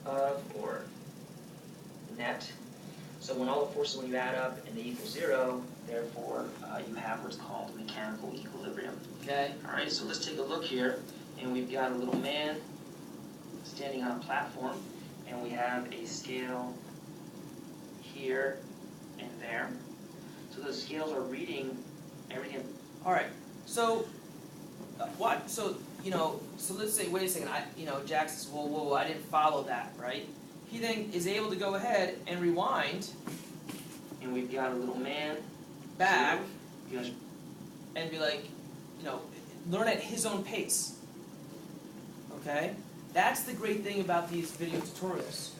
of, or net. So when all the forces, when you add up and they equal 0, therefore you have what's called mechanical equilibrium. Okay. All right, so let's take a look here, and we've got a little man standing on a platform, and we have a scale here and there. So those scales are reading everything. All right. So what? So So let's say, wait a second. Jack says, whoa, I didn't follow that, right? He then is able to go ahead and rewind, And we've got a little man back, here. and be like, learn at his own pace. Okay? That's the great thing about these video tutorials,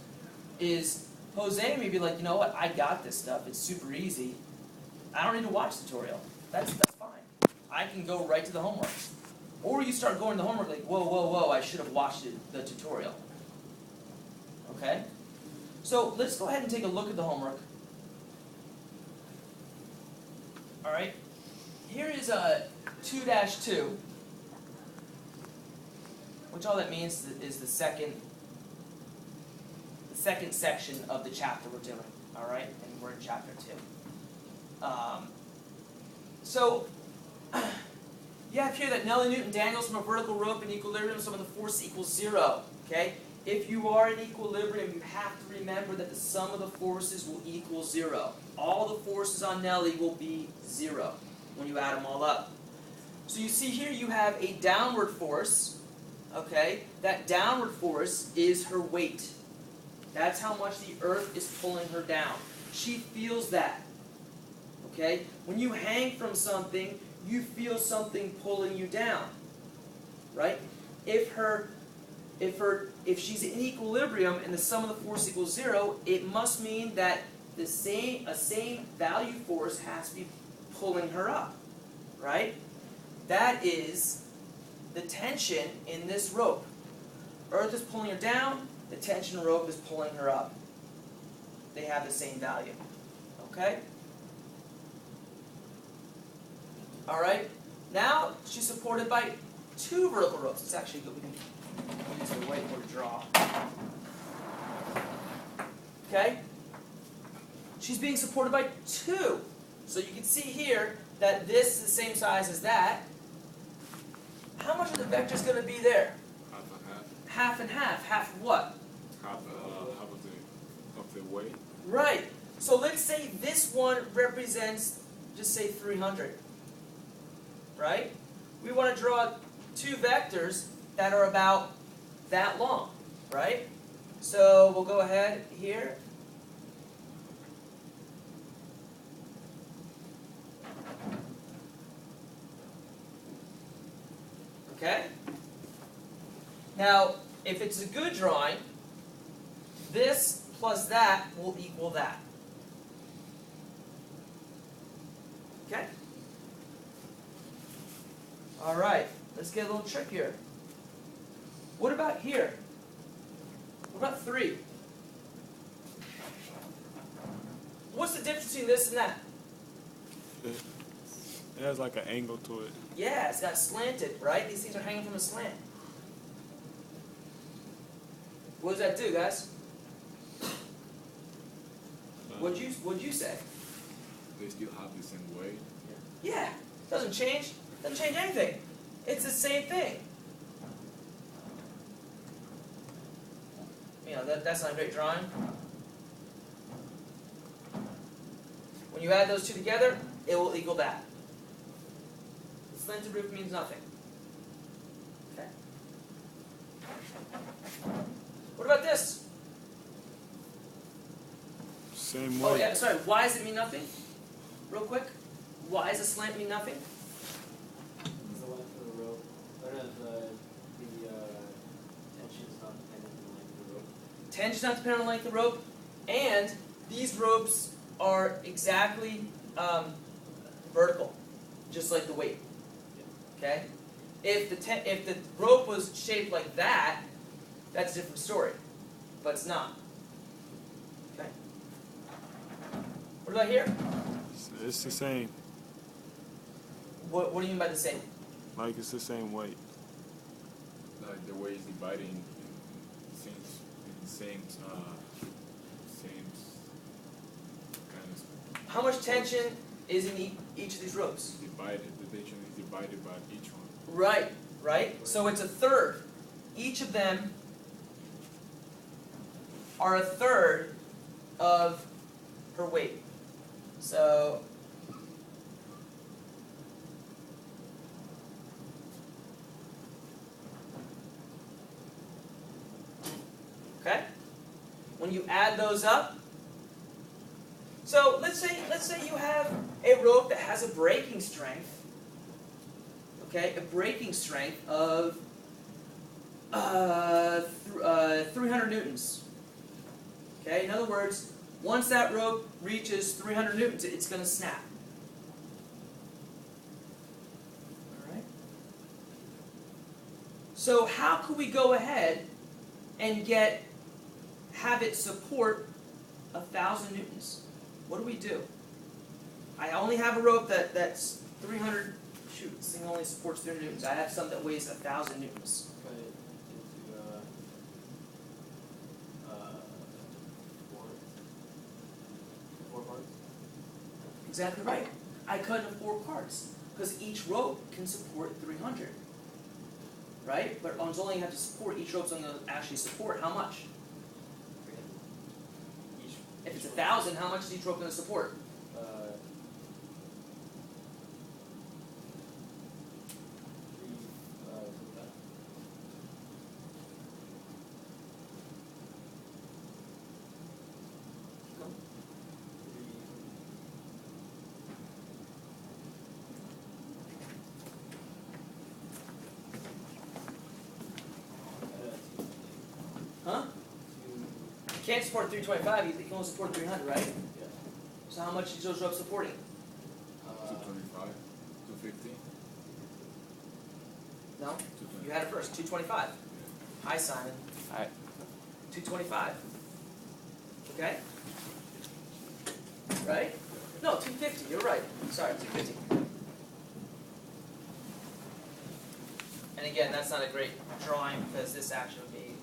is Jose may be like, you know what, I got this stuff, it's super easy. I don't need to watch the tutorial. That's fine. I can go right to the homework. Or you start going to the homework like, whoa, I should have watched the tutorial. Okay? So let's go ahead and take a look at the homework. Alright? Here is a 2-2, which all that means is the second section of the chapter we're doing. Alright? And we're in chapter 2. So you have here that Nellie Newton dangles from a vertical rope in equilibrium, so when the force equals 0. Okay? If you are in equilibrium, you have to remember that the sum of the forces will equal 0. All the forces on Nellie will be 0 when you add them all up. So you see here you have a downward force. Okay? That downward force is her weight. That's how much the earth is pulling her down. She feels that. Okay? When you hang from something, you feel something pulling you down. Right? If she's in equilibrium and the sum of the force equals 0, it must mean that a same value force has to be pulling her up. Right? That is the tension in this rope. Earth is pulling her down, the tension rope is pulling her up. They have the same value. Okay? Alright? Now she's supported by 2 vertical ropes. It's actually good. We can use the whiteboard to draw. Okay? She's being supported by 2. So you can see here that this is the same size as that. How much of the vector is going to be there? Half and half. Half and half. Half of what? Half of the weight. Right. So let's say this one represents, just say 300. Right? We want to draw 2 vectors that are about that long. Right? So we'll go ahead here. Okay? Now, if it's a good drawing, this plus that will equal that. Okay? Alright, let's get a little trickier. What about here? What about 3? What's the difference between this and that? It has like an angle to it. Yeah, it's got slanted, right? These things are hanging from a slant. What does that do, guys? What'd you say? They still have the same weight. Yeah, doesn't change. Doesn't change anything. It's the same thing. That's not a great drawing. When you add those 2 together, it will equal that. The slanted roof means nothing. Okay. What about this? Same weight. Oh yeah, sorry. Why does it mean nothing? Real quick. Why does a slant mean nothing? It's the length of the rope. Or no, the tension is not dependent on the length of the rope. Tension's not dependent on the length of the rope, and these ropes are exactly vertical, just like the weight. Okay? If the rope was shaped like that, that's a different story, but it's not. Okay? What about here? It's the same. What do you mean by the same? Like it's the same weight. Like the way it's dividing, it seems same kind of How much tension is in each of these ropes? divided. The tension is divided by each one. Right, right? So it's a third. Each of them are a third of her weight. So okay? When you add those up, so let's say you have a rope that has a breaking strength, okay, a breaking strength of 300 newtons. Okay, in other words, once that rope reaches 300 newtons, it's going to snap. All right. So how could we go ahead and have it support 1,000 newtons? What do? I only have a rope that's 300. Shoot, this thing only supports 300 newtons. I have some that weighs 1,000 newtons. Cut it into four parts. Exactly right. I cut it into 4 parts because each rope can support 300. Right? But it's only have to support, each rope's going to actually support how much? Each. If it's 1,000, how much is each rope going to support? Huh? You can't support 325, you can only support 300, right? Yeah. So how much is those ropes supporting? 225, 250. No? You had it first, 225. Hi, Simon. Hi. 225. Okay? Right? No, 250, you're right. Sorry, 250. And again, that's not a great drawing because this action would be,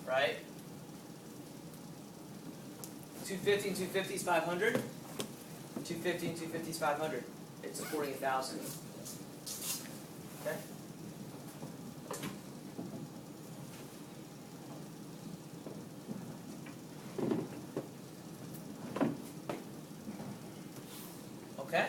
right? 250 and 250 is 500. 250 and 250 is 500. It's supporting 1,000. Okay? Okay?